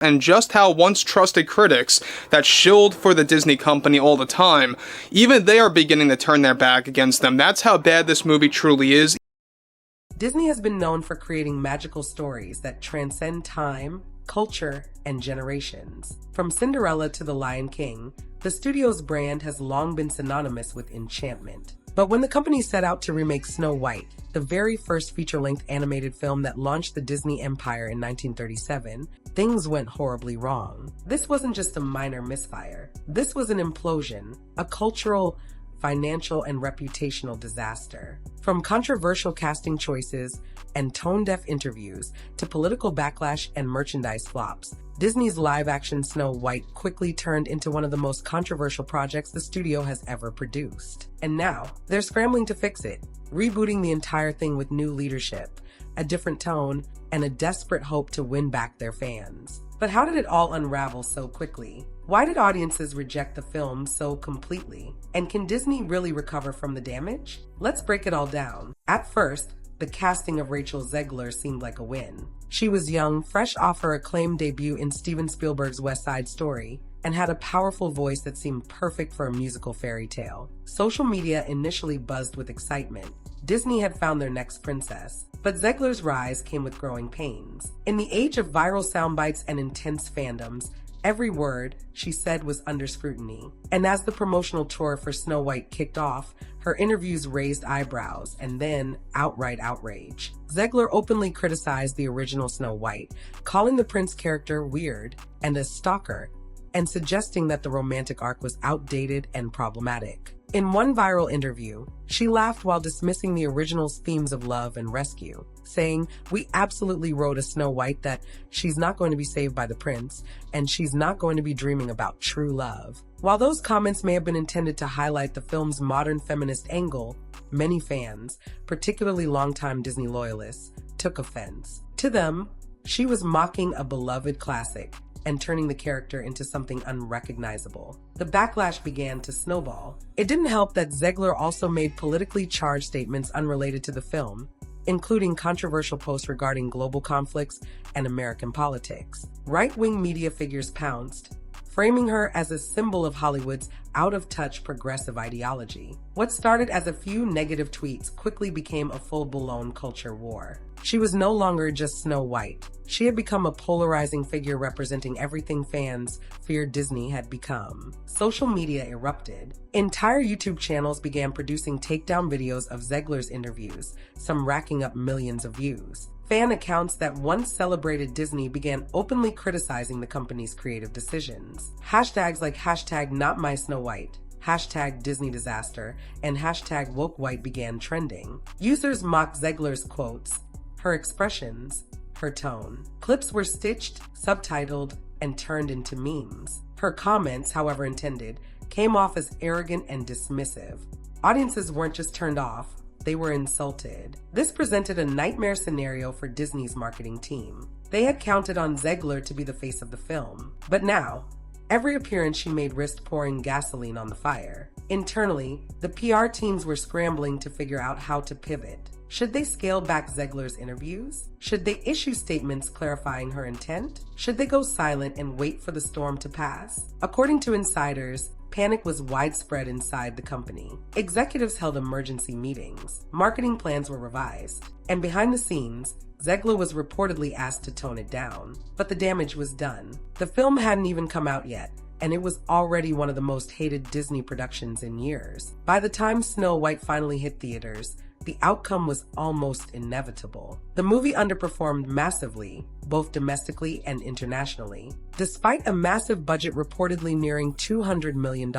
and just how once trusted critics that shilled for the Disney company all the time, even they are beginning to turn their back against them. That's how bad this movie truly is. Disney has been known for creating magical stories that transcend time, culture, and generations. From Cinderella to The Lion King, the studio's brand has long been synonymous with enchantment. But when the company set out to remake Snow White, the very first feature-length animated film that launched the Disney empire in 1937, things went horribly wrong. This wasn't just a minor misfire. This was an implosion, a cultural, financial, and reputational disaster. From controversial casting choices and tone-deaf interviews to political backlash and merchandise flops, Disney's live-action Snow White quickly turned into one of the most controversial projects the studio has ever produced. And now, they're scrambling to fix it, rebooting the entire thing with new leadership, a different tone, and a desperate hope to win back their fans. But how did it all unravel so quickly? Why did audiences reject the film so completely? And can Disney really recover from the damage? Let's break it all down. At first, the casting of Rachel Zegler seemed like a win. She was young, fresh off her acclaimed debut in Steven Spielberg's West Side Story, and had a powerful voice that seemed perfect for a musical fairy tale. Social media initially buzzed with excitement. Disney had found their next princess. But Zegler's rise came with growing pains. In the age of viral soundbites and intense fandoms, every word she said was under scrutiny. And as the promotional tour for Snow White kicked off, her interviews raised eyebrows and then outright outrage. Zegler openly criticized the original Snow White, calling the prince character weird and a stalker, and suggesting that the romantic arc was outdated and problematic. In one viral interview, she laughed while dismissing the original's themes of love and rescue, saying, "We absolutely wrote a Snow White that she's not going to be saved by the prince, and she's not going to be dreaming about true love." While those comments may have been intended to highlight the film's modern feminist angle, many fans, particularly longtime Disney loyalists, took offense. To them, she was mocking a beloved classic and turning the character into something unrecognizable. The backlash began to snowball. It didn't help that Zegler also made politically charged statements unrelated to the film, including controversial posts regarding global conflicts and American politics. Right-wing media figures pounced, framing her as a symbol of Hollywood's out-of-touch progressive ideology. What started as a few negative tweets quickly became a full-blown culture war. She was no longer just Snow White. She had become a polarizing figure representing everything fans feared Disney had become. Social media erupted. Entire YouTube channels began producing takedown videos of Zegler's interviews, some racking up millions of views. Fan accounts that once celebrated Disney began openly criticizing the company's creative decisions. Hashtags like #NotMySnowWhite, #DisneyDisaster, and #WokeWhite began trending. Users mocked Zegler's quotes, her expressions, her tone. Clips were stitched, subtitled, and turned into memes. Her comments, however intended, came off as arrogant and dismissive. Audiences weren't just turned off, they were insulted. This presented a nightmare scenario for Disney's marketing team. They had counted on Zegler to be the face of the film. But now, every appearance she made risked pouring gasoline on the fire. Internally, the PR teams were scrambling to figure out how to pivot. Should they scale back Zegler's interviews? Should they issue statements clarifying her intent? Should they go silent and wait for the storm to pass? According to insiders, panic was widespread inside the company. Executives held emergency meetings. Marketing plans were revised. And behind the scenes, Zegler was reportedly asked to tone it down. But the damage was done. The film hadn't even come out yet, and it was already one of the most hated Disney productions in years. By the time Snow White finally hit theaters, the outcome was almost inevitable. The movie underperformed massively, both domestically and internationally. Despite a massive budget reportedly nearing $200 million,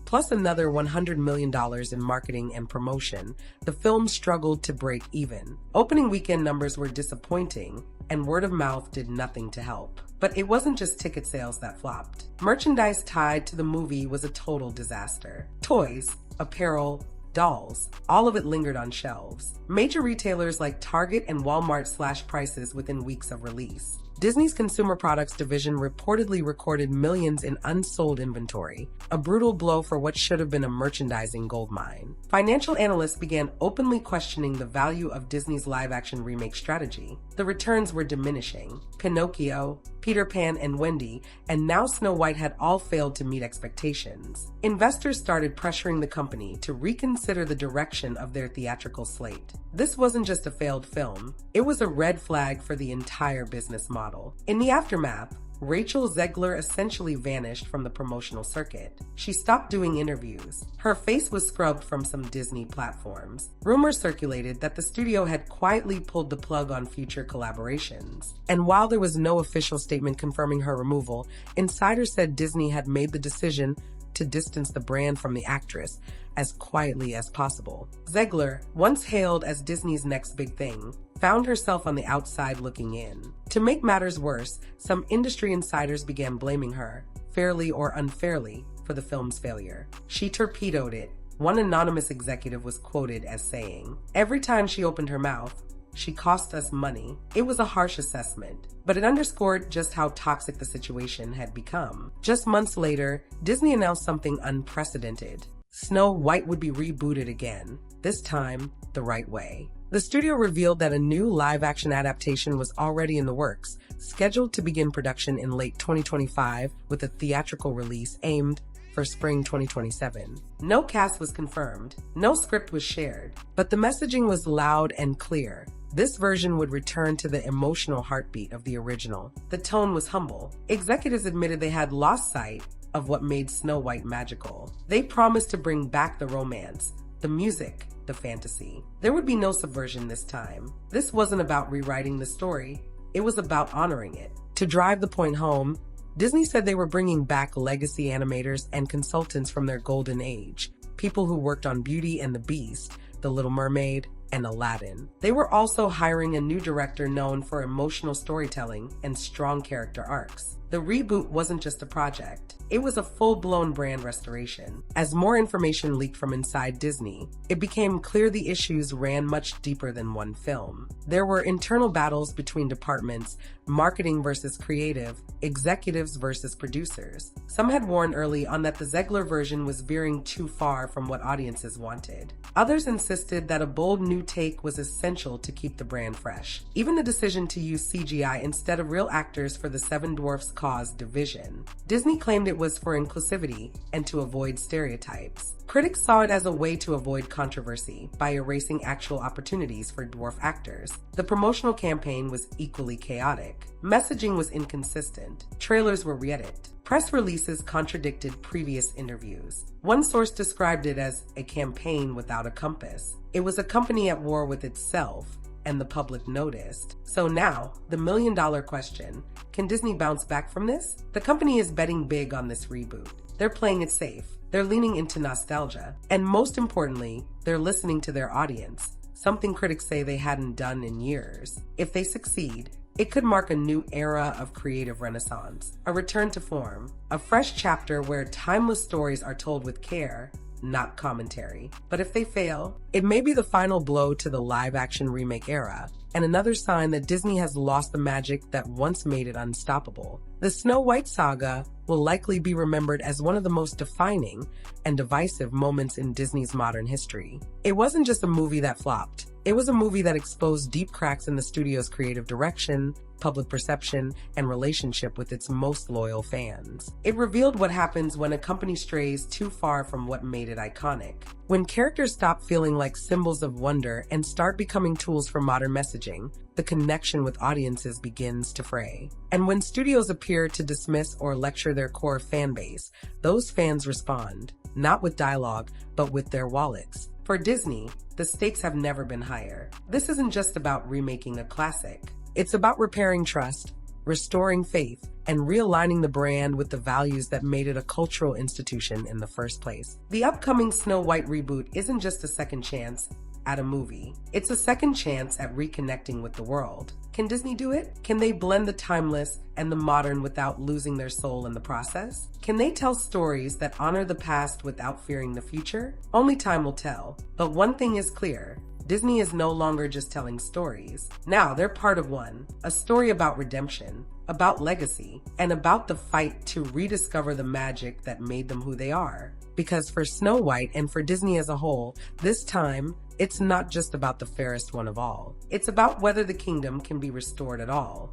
plus another $100 million in marketing and promotion, the film struggled to break even. Opening weekend numbers were disappointing, and word of mouth did nothing to help. But it wasn't just ticket sales that flopped. Merchandise tied to the movie was a total disaster. Toys, apparel, dolls, all of it lingered on shelves. Major retailers like Target and Walmart slashed prices within weeks of release. Disney's consumer products division reportedly recorded millions in unsold inventory, a brutal blow for what should have been a merchandising goldmine. Financial analysts began openly questioning the value of Disney's live-action remake strategy. The returns were diminishing. Pinocchio, Peter Pan, and Wendy, and now Snow White had all failed to meet expectations. Investors started pressuring the company to reconsider the direction of their theatrical slate. This wasn't just a failed film, it was a red flag for the entire business model. In the aftermath, Rachel Zegler essentially vanished from the promotional circuit. She stopped doing interviews. Her face was scrubbed from some Disney platforms. Rumors circulated that the studio had quietly pulled the plug on future collaborations. And while there was no official statement confirming her removal, insiders said Disney had made the decision to distance the brand from the actress as quietly as possible. Zegler, once hailed as Disney's next big thing, found herself on the outside looking in. To make matters worse, some industry insiders began blaming her, fairly or unfairly, for the film's failure. She torpedoed it. One anonymous executive was quoted as saying, "Every time she opened her mouth, she cost us money." It was a harsh assessment, but it underscored just how toxic the situation had become. Just months later, Disney announced something unprecedented. Snow White would be rebooted again, this time the right way. The studio revealed that a new live-action adaptation was already in the works, scheduled to begin production in late 2025 with a theatrical release aimed for spring 2027. No cast was confirmed, no script was shared, but the messaging was loud and clear. This version would return to the emotional heartbeat of the original. The tone was humble. Executives admitted they had lost sight of what made Snow White magical. They promised to bring back the romance, the music, the fantasy. There would be no subversion this time. This wasn't about rewriting the story, it was about honoring it. To drive the point home, Disney said they were bringing back legacy animators and consultants from their golden age, people who worked on Beauty and the Beast, The Little Mermaid, and Aladdin. They were also hiring a new director known for emotional storytelling and strong character arcs. The reboot wasn't just a project, it was a full-blown brand restoration. As more information leaked from inside Disney, it became clear the issues ran much deeper than one film. There were internal battles between departments, marketing versus creative, executives versus producers. Some had warned early on that the Zegler version was veering too far from what audiences wanted. Others insisted that a bold new take was essential to keep the brand fresh. Even the decision to use CGI instead of real actors for the Seven Dwarfs caused division. Disney claimed it was for inclusivity and to avoid stereotypes. Critics saw it as a way to avoid controversy by erasing actual opportunities for dwarf actors. The promotional campaign was equally chaotic. Messaging was inconsistent. Trailers were re-edited. Press releases contradicted previous interviews. One source described it as a campaign without a compass. It was a company at war with itself, and the public noticed. So now, the million-dollar question, can Disney bounce back from this? The company is betting big on this reboot. They're playing it safe. They're leaning into nostalgia. And most importantly, they're listening to their audience, something critics say they hadn't done in years. If they succeed, it could mark a new era of creative renaissance, a return to form, a fresh chapter where timeless stories are told with care, not commentary. But if they fail, it may be the final blow to the live-action remake era, and another sign that Disney has lost the magic that once made it unstoppable. The Snow White saga will likely be remembered as one of the most defining and divisive moments in Disney's modern history. It wasn't just a movie that flopped. It was a movie that exposed deep cracks in the studio's creative direction, public perception, and relationship with its most loyal fans. It revealed what happens when a company strays too far from what made it iconic. When characters stop feeling like symbols of wonder and start becoming tools for modern messaging, the connection with audiences begins to fray. And when studios appear to dismiss or lecture their core fan base, those fans respond, not with dialogue, but with their wallets. For Disney, the stakes have never been higher. This isn't just about remaking a classic. It's about repairing trust, restoring faith, and realigning the brand with the values that made it a cultural institution in the first place. The upcoming Snow White reboot isn't just a second chance at a movie. It's a second chance at reconnecting with the world. Can Disney do it? Can they blend the timeless and the modern without losing their soul in the process? Can they tell stories that honor the past without fearing the future? Only time will tell. But one thing is clear. Disney is no longer just telling stories. Now they're part of one, a story about redemption, about legacy, and about the fight to rediscover the magic that made them who they are. Because for Snow White and for Disney as a whole, this time, it's not just about the fairest one of all. It's about whether the kingdom can be restored at all.